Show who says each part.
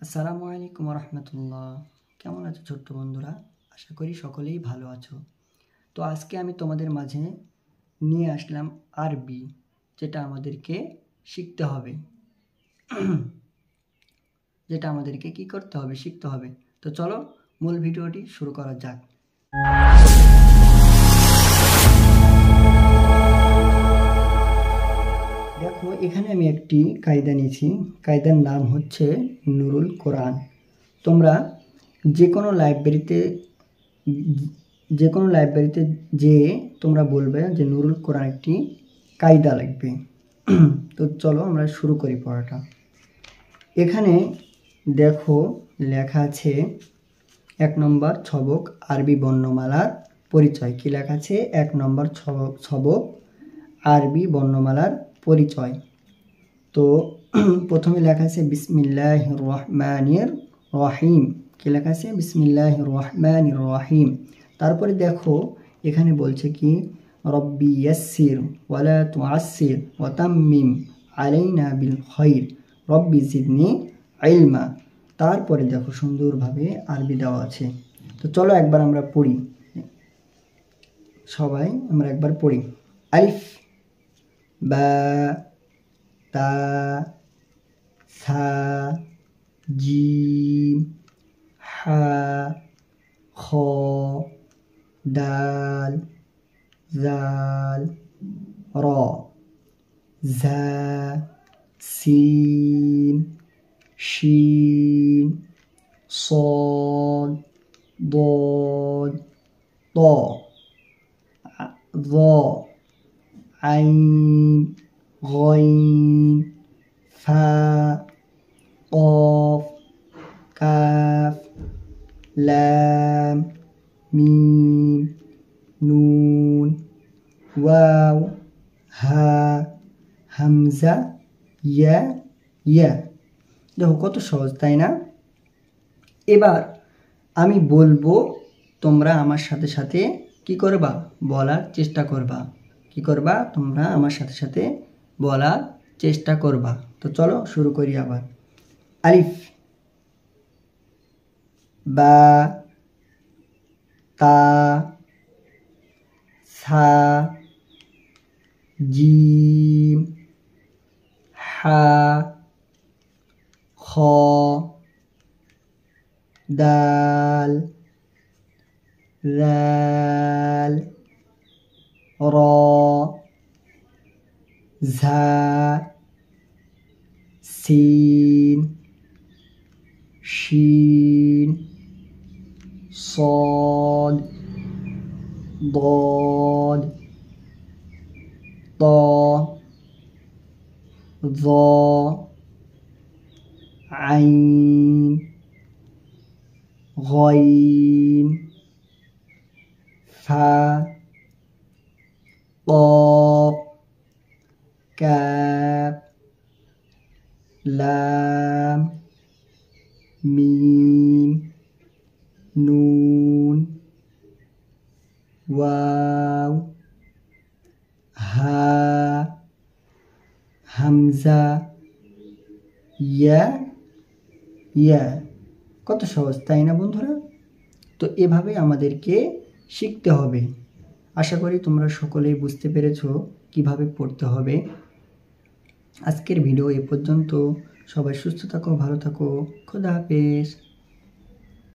Speaker 1: আসসালামু আলাইকুম রহমতুল্লাহ। কেমন আছো ছোট্ট বন্ধুরা? আশা করি সকলেই ভালো আছো। তো আজকে আমি তোমাদের মাঝে নিয়ে আসলাম আরবি, যেটা আমাদেরকে শিখতে হবে, যেটা আমাদেরকে কি করতে হবে, শিখতে হবে। তো চলো মূল ভিডিওটি শুরু করা যাক। দেখো, এখানে আমি একটি কায়দা নিয়েছি। কায়দার নাম হচ্ছে নুরুল কোরআন। তোমরা যে কোনো লাইব্রেরিতে যেয়ে তোমরা বলবে যে নুরুল কোরআন একটি কায়দা লাগবে। তো চলো আমরা শুরু করি পড়াটা। এখানে দেখো লেখা আছে 1 নম্বর ছবক আরবি বর্ণমালার পরিচয়। কি লেখা আছে? 1 নম্বর ছবক আরবি বর্ণমালার পরিচয়। তো প্রথমে লেখা আছে বিসমিল্লাহির রহমানির রহিম। কি লেখা আছে? বিসমিল্লাহির রহমানির রহিম। তারপরে দেখো এখানে বলছে কি রব্বি ইয়াসসির ওয়ালা তুআসসির ওয়া তাম্মিম আলাইনা বিল খাইর রব্বি জিদনি ইলমা। তারপরে দেখো সুন্দরভাবে আরবি দেওয়া আছে। তো চলো একবার আমরা পড়ি, সবাই আমরা একবার পড়ি। আলিফ বা তা সা জিম হা খ দাল জাল র জা সিন শিন صاد ضاد طاء ظاء عين غين فاء قاف كاف لام ميم নুন ওয়াও হা হামজা ইয়া ইয়া। দেখো কত সহজ, তাই না? এবার আমি বলবো, তোমরা আমার সাথে সাথে কি করবা? বলার চেষ্টা করবা। কি করবা? তোমরা আমার সাথে সাথে বলার চেষ্টা করবা। তো চলো শুরু করি আবার। আলিফ বা তা সা জিম হা খ দাল জাল র ঝা সিন শিন صاد ضاد طاء ظاء عين غين فاء قاف كاف لام ميم নুন ওয়াও হা হামজা ইয়া ইয়া। কত সহজ, তাই না বন্ধুরা? তো এভাবে আমাদেরকে শিখতে হবে। আশা করি তোমরা সকলেই বুঝতে পেরেছো কিভাবে পড়তে হবে। আজকের ভিডিও এ পর্যন্ত। সবাই সুস্থ থাকো, ভালো থাকো। খোদা হাফেজ।